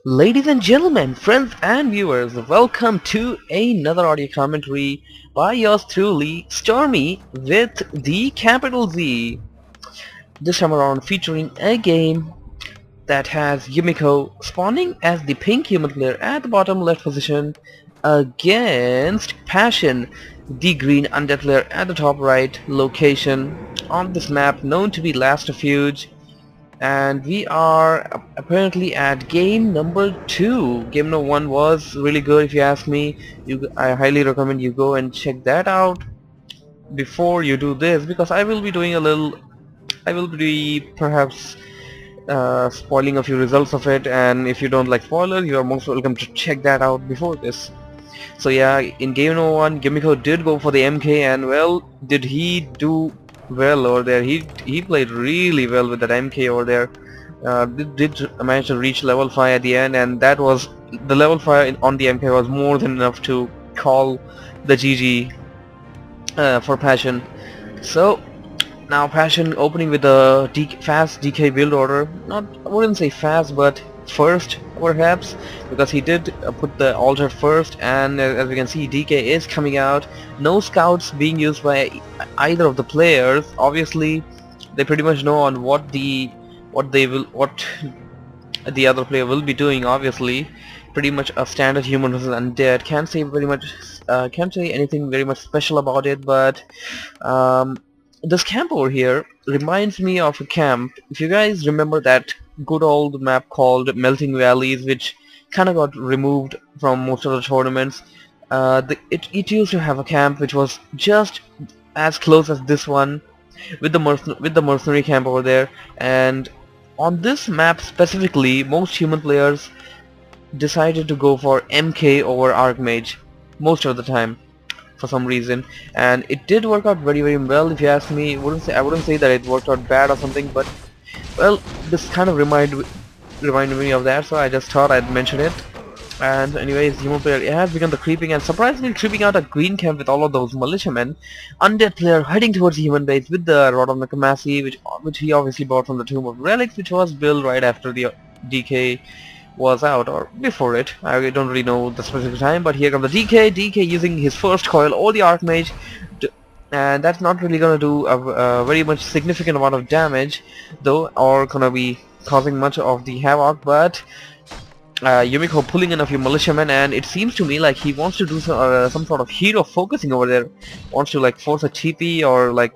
Ladies and gentlemen, friends and viewers, welcome to another audio commentary by yours truly, Stormy with the capital Z. This time around featuring a game that has Yumiko spawning as the pink human player at the bottom left position against Passion, the green undead player at the top right location on this map known to be Last Refuge. And we are apparently at game number 2. Game number 1 was really good if you ask me. I highly recommend you go and check that out before you do this, because I will be perhaps spoiling a few results of it, and if you don't like spoilers, you are most welcome to check that out before this. So yeah, in game number 1, Yumiko did go for the MK, and well, did he do well over there. He played really well with that MK over there. Did manage to reach level 5 at the end, and that was the level 5 on the MK was more than enough to call the GG for Passion. So now Passion opening with a fast DK build order. Not, I wouldn't say fast, but first perhaps, because he did put the altar first, and as we can see, DK is coming out. No scouts being used by either of the players. Obviously they pretty much know on what the other player will be doing. Obviously pretty much a standard human versus undead. Can't say anything very much special about it, but this camp over here reminds me of a camp. If you guys remember that good old map called Melting Valleys, which kind of got removed from most of the tournaments, it used to have a camp which was just as close as this one, with the mercenary camp over there. And on this map specifically, most human players decided to go for MK over Archmage most of the time for some reason, and it did work out very well if you ask me. I wouldn't say that it worked out bad or something, but well, this kind of reminded me of that, so I just thought I'd mention it. And anyways, human player has begun the creeping, and surprisingly creeping out a green camp with all of those militiamen. Undead player heading towards the human base with the Rod of Necromancy, which he obviously bought from the Tomb of Relics, which was built right after the DK was out, or before it. I don't really know the specific time, but here comes the DK using his first coil or the Archmage, and that's not really gonna do a very much significant amount of damage though, or gonna be causing much of the havoc. But Yumiko pulling in a few militiamen, and it seems to me like he wants to do some sort of hero focusing over there, wants to like force a TP or like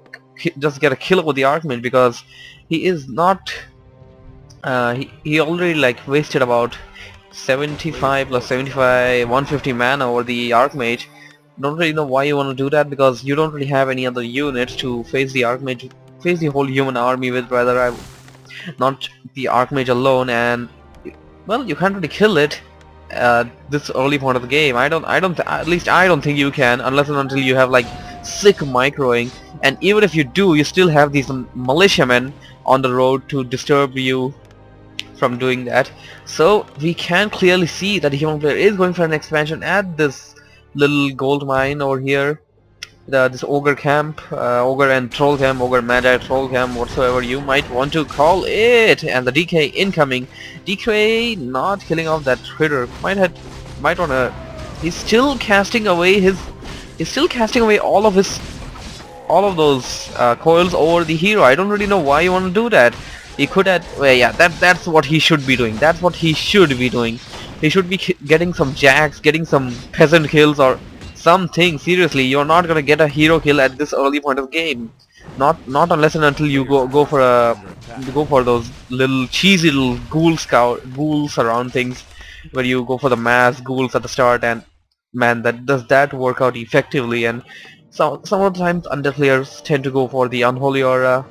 just get a kill over the Archmage, because he is not he already like wasted about 75 plus 75 150 mana over the Archmage. Don't really know why you want to do that, because you don't really have any other units to face the Archmage, face the whole human army with, rather, not the Archmage alone. And well, you can't really kill it this early point of the game. At least I don't think you can, unless and until you have like sick microing, and even if you do, you still have these militiamen on the road to disturb you from doing that. So we can clearly see that the human player is going for an expansion at this little gold mine over here, this ogre camp, ogre and troll camp, ogre magi troll camp, whatsoever you might want to call it. And the DK incoming. DK not killing off that critter. Might wanna. He's still casting away all of those coils over the hero. I don't really know why you want to do that. He could have, well, yeah, that's what he should be doing. That's what he should be doing. He should be getting some jacks, getting some peasant kills or something. Seriously, you're not gonna get a hero kill at this early point of the game. Not unless and until you go for those little cheesy little ghouls around things, where you go for the mass ghouls at the start, and man, that work out effectively. And so some of the times undead players tend to go for the unholy aura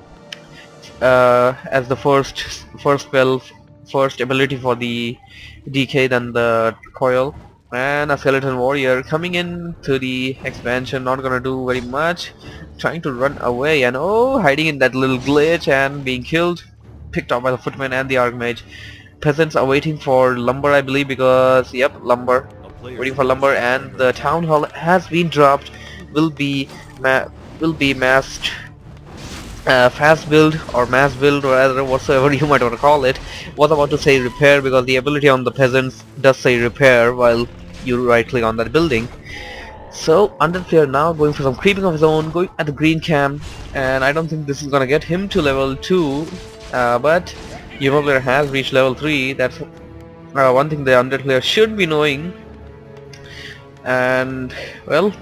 as the first spell, first ability for the DK, then the coil. And a skeleton warrior coming in to the expansion, not gonna do very much, trying to run away, and oh, hiding in that little glitch and being killed, picked up by the footman and the archmage. Peasants are waiting for lumber, I believe, because yep, lumber, waiting for lumber. And the town hall has been dropped, will be masked fast build or mass build or rather whatsoever you might want to call it was about to say repair, because the ability on the peasants does say repair while you right click on that building. So Undead player now going for some creeping of his own, going at the green camp, and I don't think this is gonna get him to level 2, but Yumiko player has reached level 3. That's one thing the Undead player should be knowing. And well,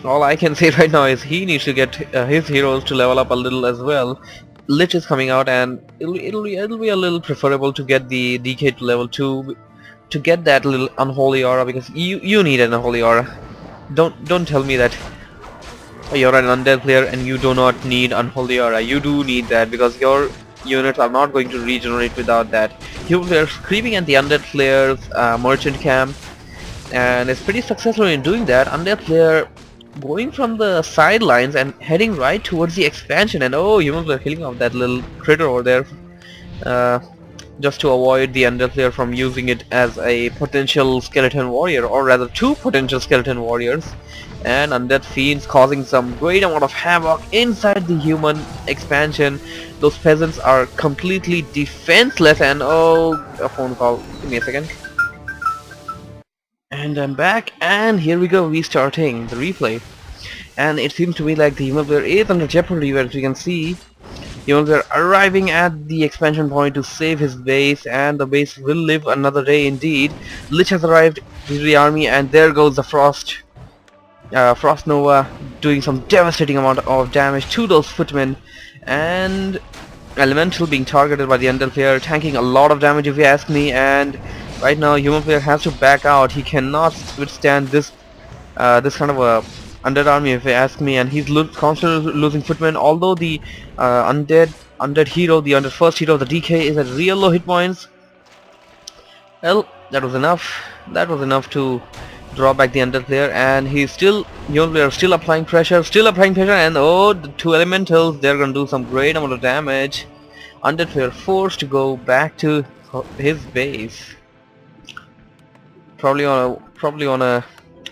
all I can say right now is he needs to get his heroes to level up a little as well. Lich is coming out, and it'll be a little preferable to get the DK to level 2 to get that little unholy aura, because you need an unholy aura. Don't tell me that you're an undead player and you do not need unholy aura. You do need that, because your units are not going to regenerate without that. You are creeping at the undead player's merchant camp, and it's pretty successful in doing that. Undead player going from the sidelines and heading right towards the expansion, and oh, humans are killing off that little critter over there, just to avoid the Undead player from using it as a potential skeleton warrior, or rather two potential skeleton warriors. And Undead fiends causing some great amount of havoc inside the human expansion. Those peasants are completely defenseless, and oh, a phone call. Give me a second. And I'm back, and here we go, restarting the replay. And it seems to me like the human player is under jeopardy, as you can see. Human player arriving at the expansion point to save his base, and the base will live another day indeed. Lich has arrived to the army, and there goes the Frost Nova, doing some devastating amount of damage to those footmen. And Elemental being targeted by the Undead player, tanking a lot of damage if you ask me. And right now human player has to back out. He cannot withstand this kind of a Undead army if you ask me, and he's constantly losing footmen. Although the undead hero, the Undead first hero, the DK, is at real low hit points. Well, that was enough to draw back the Undead player, and he's still, human player still applying pressure, and oh, the two elementals, they're gonna do some great amount of damage. Undead player forced to go back to his base. Probably wanna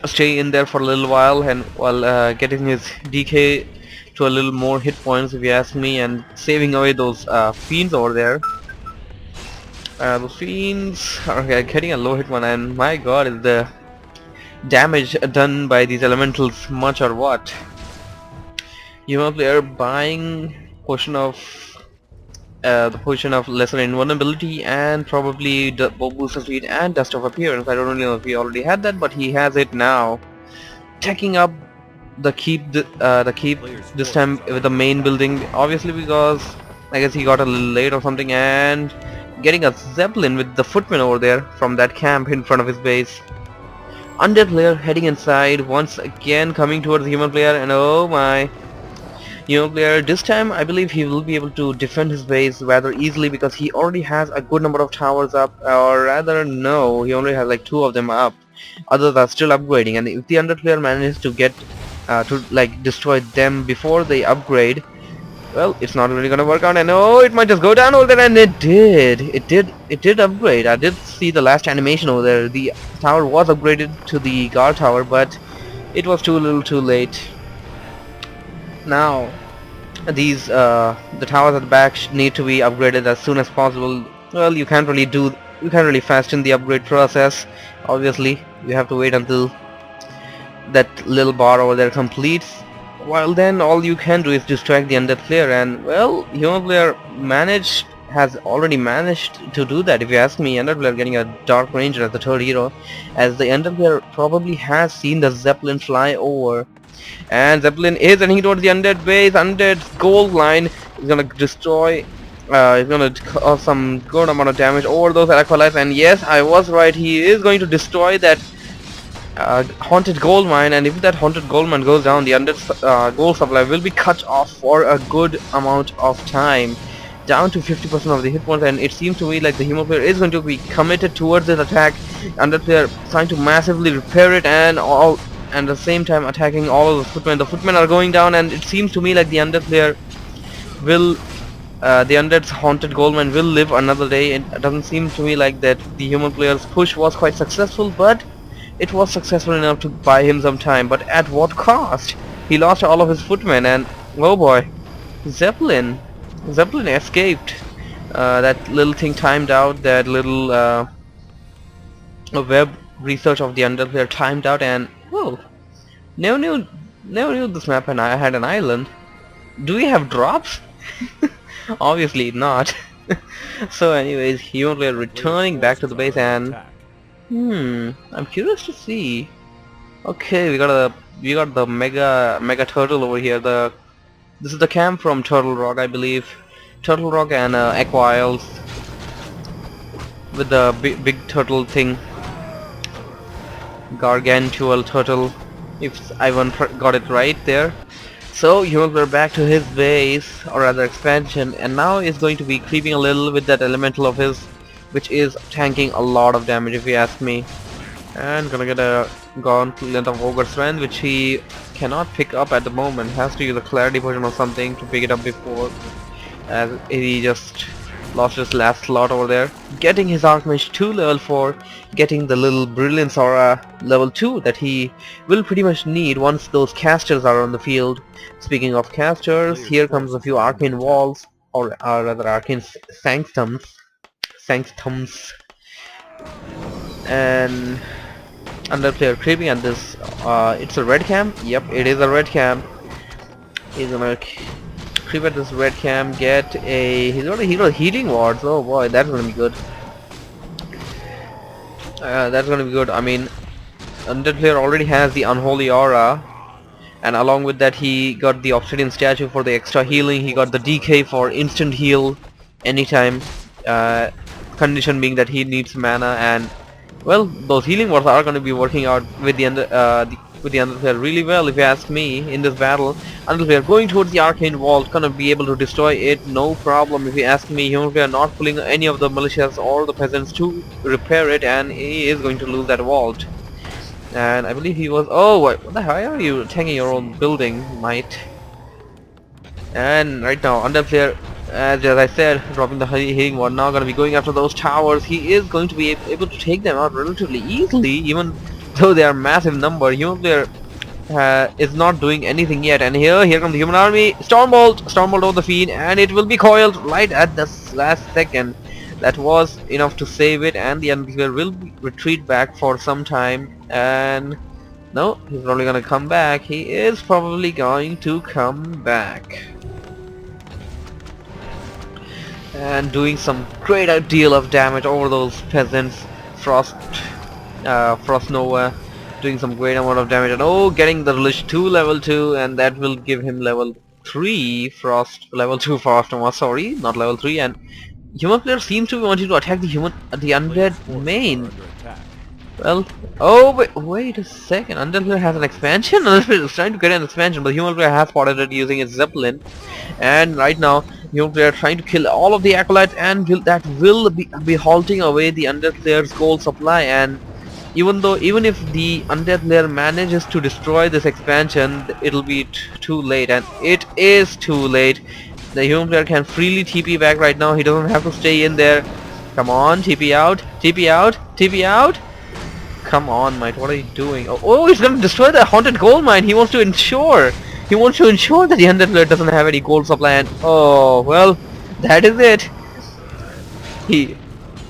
stay in there for a little while, and while getting his DK to a little more hit points if you ask me, and saving away those fiends over there. The fiends are getting a low hit one, and my god, is the damage done by these elementals much or what? Human player buying the potion of lesser invulnerability, and probably boost of speed and dust of appearance. I don't really know if he already had that, but he has it now. Taking up the keep this time with the main building, obviously, because I guess he got a little late or something, and getting a zeppelin with the footmen over there from that camp in front of his base. Undead player heading inside once again, coming towards the human player, and oh my, human player this time I believe he will be able to defend his base rather easily, because he already has a good number of towers up, or rather no, he only has like 2 of them up. Others are still upgrading, and if the Undead player manages to get to like destroy them before they upgrade, well, it's not really gonna work out, and oh, it might just go down over there, and it did upgrade. I did see the last animation over there. The tower was upgraded to the guard tower, but it was too little too late. Now these the towers at the back need to be upgraded as soon as possible. Well, you can't really fasten the upgrade process. Obviously, you have to wait until that little bar over there completes. While then, all you can do is distract the Undead player, and well, human player has already managed to do that. If you ask me, Undead player getting a Dark Ranger as the 3rd hero, as the Undead player probably has seen the Zeppelin fly over, and Zeppelin is heading towards the Undead base. Undead's gold line is gonna destroy. Is gonna cause some good amount of damage over those acolytes, and yes, I was right. He is going to destroy that haunted gold mine, and if that haunted gold mine goes down, the Undead gold supply will be cut off for a good amount of time, down to 50% of the hit points. And it seems to me like the human player is going to be committed towards this attack. Undead player trying to massively repair it, and at the same time attacking all of the footmen. The footmen are going down, and it seems to me like the Undead player will the Undead's haunted gold mine will live another day. It doesn't seem to me like that the human player's push was quite successful, but it was successful enough to buy him some time. But at what cost? He lost all of his footmen, and oh boy, Zeppelin. Zeppelin escaped. That little thing timed out. That little web research of the Undead player timed out, and whoa! Never knew, never knew this map and I had an island. Do we have drops? Obviously not. So anyways, here we are returning back to the base, and I'm curious to see. Okay, we got the mega turtle over here. This is the camp from Turtle Rock, I believe. Turtle Rock and Aqua Isles with the big turtle thing. Gargantual turtle, if I got it right there. So we're back to his base, or rather expansion, and now is going to be creeping a little with that elemental of his, which is tanking a lot of damage if you ask me. And gonna get a gauntlet of Ogre Strength, which he cannot pick up at the moment. Has to use a clarity potion or something to pick it up before, as he just lost his last slot over there. Getting his Archmage to level 4, getting the little Brilliance Aura level 2 that he will pretty much need once those casters are on the field. Speaking of casters, here comes a few Arcane Walls, or rather Arcane Sanctums. And Undead player creeping at this. It's a red camp. Yep, it is a red camp. He's gonna creep at this red camp. He's got a healing wards. Oh boy, that's gonna be good. That's gonna be good. I mean, Undead player already has the Unholy Aura, and along with that, he got the Obsidian Statue for the extra healing. He got the DK for instant heal anytime. Condition being that he needs mana, and well, those healing wards are going to be working out with the Undead player really well, if you ask me, in this battle. Undead player going towards the Arcane Vault, gonna be able to destroy it, no problem, if you ask me. Human player not pulling any of the militias or the peasants to repair it, and he is going to lose that vault. And I believe he was... Oh, what the hell are you tanking your own building, mate? And right now, Undead player, as I said, dropping the healing ward, now gonna be going after those towers. He is going to be able to take them out relatively easily, even though they are massive number. Human player is not doing anything yet, and here comes the human army. Stormbolt over the fiend, and it will be coiled right at the last second. That was enough to save it, and the Undead player will retreat back for some time. And no, he's probably gonna come back. He is probably going to come back. And doing some great deal of damage over those peasants. Frost Nova doing some great amount of damage, and oh, getting the Lich to level 2, and that will give him level 3 level 2 Frost Nova, sorry, not level 3. And human player seems to be wanting to attack the Undead main. Well, oh wait a second, Undead player has an expansion? Undead player is trying to get an expansion, but human player has spotted it using its Zeppelin. And right now, human player trying to kill all of the acolytes, and that will be halting away the Undead player's gold supply. And even if the Undead player manages to destroy this expansion, it'll be too late, and it is too late. The human player can freely TP back right now. He doesn't have to stay in there. Come on, TP out, TP out, TP out. Come on, mate, what are you doing? Oh, he's gonna destroy the haunted gold mine. He wants to ensure that the Undead player doesn't have any gold supply, and oh well, that is it.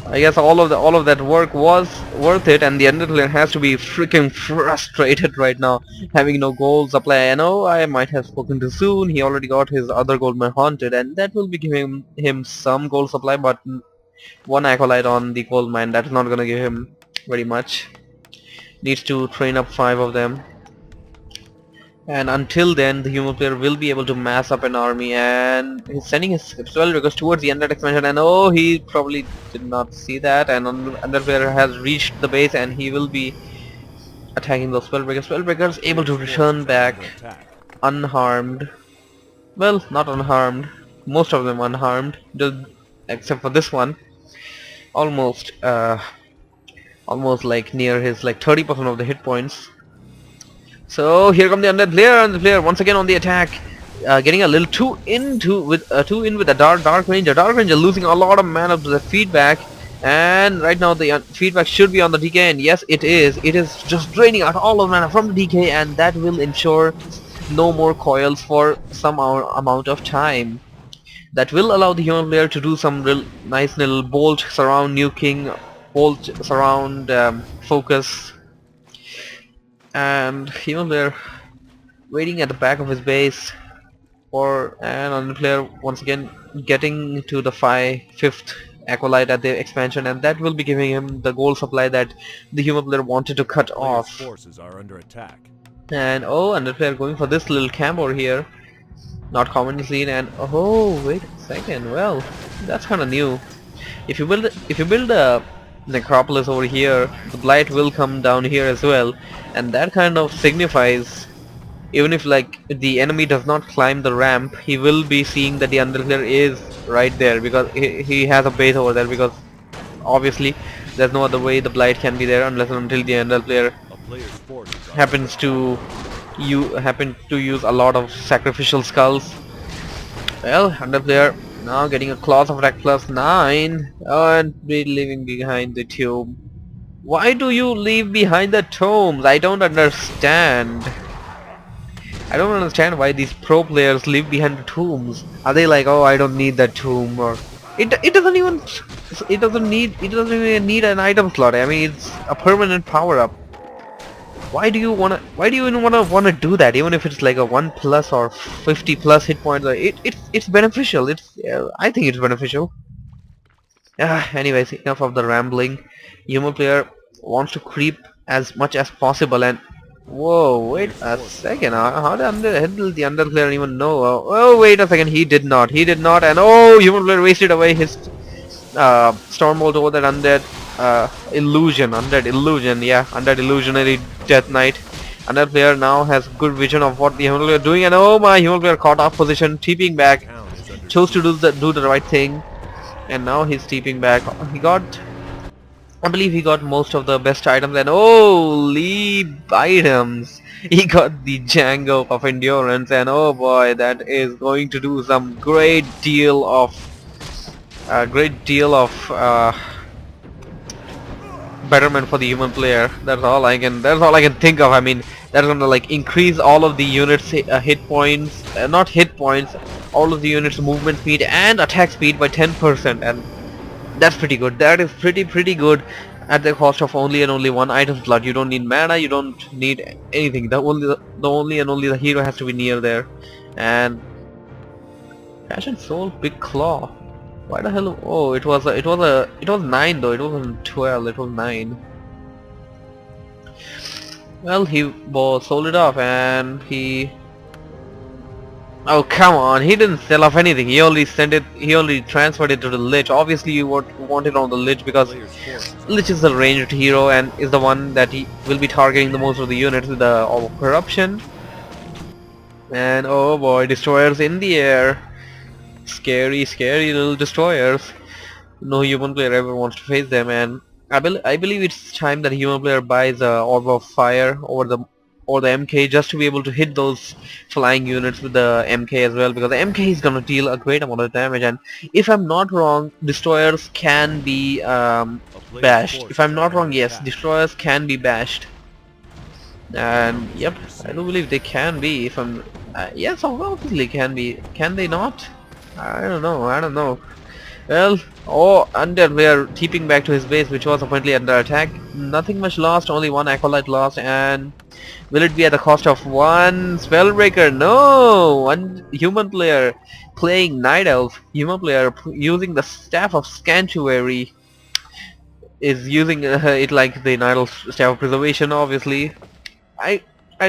I guess all of that work was worth it, and the Undead player has to be freaking frustrated right now, having no gold supply. I know I might have spoken too soon. He already got his other gold mine haunted, and that will be giving him some gold supply, but one acolyte on the gold mine, that is not gonna give him very much. Needs to train up 5 of them, and until then the human player will be able to mass up an army. And he's sending his spell request towards the Undead expansion, and oh, he probably did not see that, and Undead player has reached the base, and he will be attacking those spellbreakers. Spellbreakers able to return back unharmed. Well, not unharmed, most of them unharmed, except for this one. Almost like near his 30% of the hit points. So here come the Undead player, and the player once again on the attack, getting a little too in with the Dark Ranger. Dark Ranger losing a lot of mana to the feedback, and right now the feedback should be on the DK, and yes, it is. It is just draining out all of mana from the DK, and that will ensure no more coils for some amount of time. That will allow the human player to do some real nice little bolt surround nuking, bolt surround focus, and human player waiting at the back of his base for an Undead player once again getting to the 5th acolyte at the expansion, and that will be giving him the gold supply that the human player wanted to cut off. Forces are under attack. And oh, Undead player going for this little camp over here, not commonly seen. And oh, wait a second, well, that's kind of new. If you build a necropolis over here, the blight will come down here as well, and that kind of signifies, even if like the enemy does not climb the ramp, he will be seeing that the Undead player is right there, because he has a base over there, because obviously there's no other way the blight can be there unless and until the Undead player happens to use a lot of sacrificial skulls. Well, Undead player now getting a claws of attack +9, and leaving behind the tomb. Why do you leave behind the tombs? I don't understand. I don't understand why these pro players leave behind the tombs. Are they like, oh, I don't need that tomb, or it doesn't even need an item slot. I mean, it's a permanent power up. Why do you even wanna do that, even if it's like a 1+ or 50+ hit points? It's beneficial. I think it's beneficial. Anyways, enough of the rambling. Human player wants to creep as much as possible, and whoa, wait a second. How did the Undead player even know? Oh, wait a second. He did not, and oh, human player wasted away his storm bolt over that Undead illusion. Yeah, Undead illusionary death knight. Undead player now has good vision of what the human player is doing, and oh my, human player caught off position, TPing back, chose to do the right thing, and now he's TPing back. I believe he got most of the best items, and holy items! He got the Django of Endurance, and oh boy, that is going to do some great deal of betterment for the human player. That's all I can think of. I mean, that's gonna like increase all of the units' hit points, not hit points, all of the units' movement speed and attack speed by 10%, and that's pretty good. That is pretty good at the cost of only one item slot. You don't need mana, you don't need anything. The only the hero has to be near there. And Passion Soul, Big Claw. Why the hell? Oh, it was 9 though. It wasn't 12. It was 9. Well, he sold it off, and he. Oh come on! He didn't sell off anything. He only transferred it to the Lich. Obviously, you want it on the Lich because Lich is the ranged hero and is the one that he will be targeting the most of the units with the corruption. And oh boy, destroyers in the air. Scary little destroyers. No human player ever wants to face them, and I believe it's time that a human player buys a Orb of Fire or the MK just to be able to hit those flying units with the MK as well, because the MK is gonna deal a great amount of damage. And if I'm not wrong, destroyers can be bashed. If I'm not wrong, yes, destroyers can be bashed. And yep, I do believe they can be. If I'm yes, obviously can be. Can they not? I don't know. Well, oh, Undead, we are keeping back to his base, which was apparently under attack. Nothing much lost, only one acolyte lost, and will it be at the cost of one spellbreaker? No! One human player playing Night Elf. Human player using the Staff of Sanctuary is using it like the Night Elf Staff of Preservation, obviously. I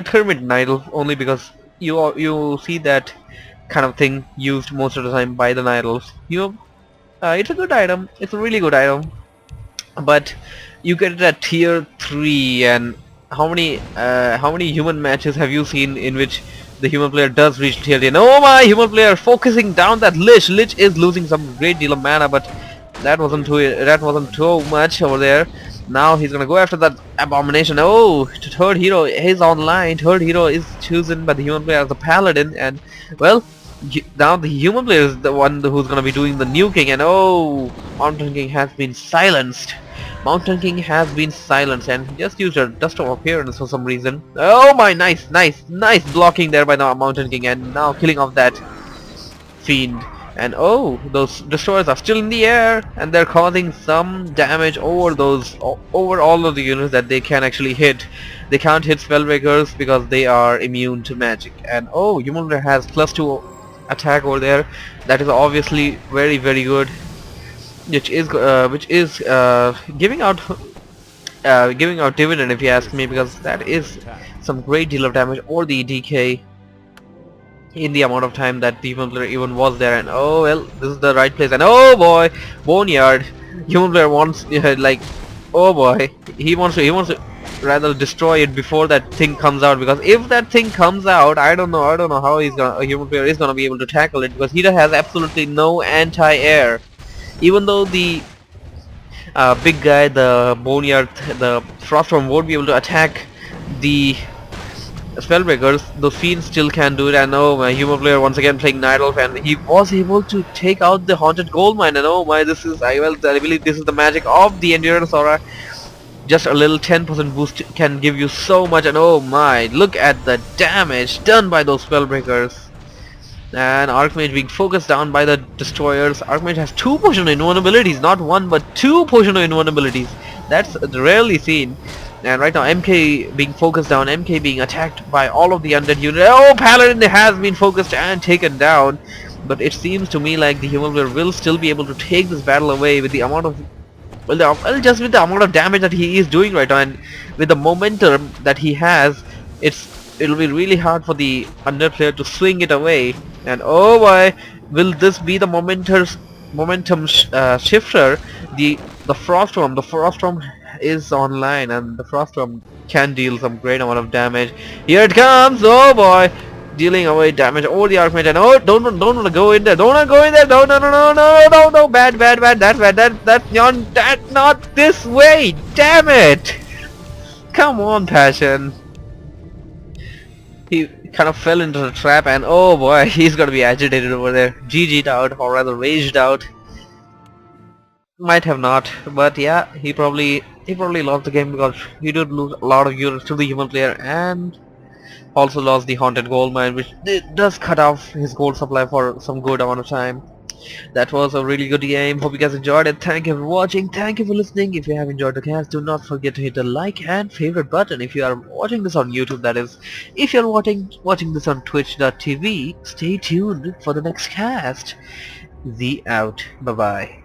term it Night Elf only because you see that kind of thing used most of the time by the Night Elves. It's a good item. It's a really good item, but you get it at tier 3. And how many human matches have you seen in which the human player does reach tier 10? Oh my, human player focusing down that Lich. Lich is losing some great deal of mana, but that wasn't too much over there. Now he's gonna go after that abomination. Oh, third hero is online. Third hero is chosen by the human player as a paladin, and well, Now the human player is the one who's gonna be doing the nuking, and oh, Mountain King has been silenced. Mountain King has been silenced, and he just used a dust of appearance for some reason. Oh my, nice blocking there by the Mountain King, and now killing off that fiend. And oh, those destroyers are still in the air, and they're causing some damage over over all of the units that they can actually hit. They can't hit spellbreakers because they are immune to magic. And oh, human player has +2 attack over there. That is obviously very good, which is giving out dividend, if you ask me, because that is some great deal of damage over the DK in the amount of time that the human player even was there. And oh well, this is the right place, and oh boy, boneyard. Human player wants like, oh boy, he wants to rather destroy it before that thing comes out, because if that thing comes out, I don't know how a human player is gonna be able to tackle it, because he has absolutely no anti-air. Even though the big guy, the boneyard, the frostworm, won't be able to attack the spellbreakers, the fiend still can do it. And oh my, human player once again playing Night Elf, and he was able to take out the haunted gold mine. And oh my, this is, I believe this is the magic of the endurance aura. Just a little 10% boost can give you so much. And oh my, look at the damage done by those spellbreakers. And Archmage being focused down by the destroyers. Archmage has 2 potion invulnerabilities, not 1 but 2 potion invulnerabilities. That's rarely seen. And right now MK being focused down, MK being attacked by all of the undead units. Oh, Paladin has been focused and taken down. But it seems to me like the human player will still be able to take this battle away with the amount of, well, just with the amount of damage that he is doing right now, and with the momentum that he has, it'll be really hard for the undead player to swing it away. And oh boy, will this be the momentum shifter? The frostworm is online, and the frostworm can deal some great amount of damage. Here it comes. Oh boy, dealing away damage over the Archmage. And oh, don't want to go in there. Don't want to go in there. No. Bad. That's not this way. Damn it. Come on, Passion. He kind of fell into the trap, and oh boy, he's gonna be agitated over there. GG'd out, or rather raged out. Might have not, but yeah, he probably lost the game, because he did lose a lot of units to the human player, and also lost the haunted gold mine, which does cut off his gold supply for some good amount of time. That was a really good game. Hope you guys enjoyed it. Thank you for watching. Thank you for listening. If you have enjoyed the cast, do not forget to hit the like and favorite button. If you are watching this on YouTube, that is. If you're watching this on twitch.tv, stay tuned for the next cast. Z out. Bye bye.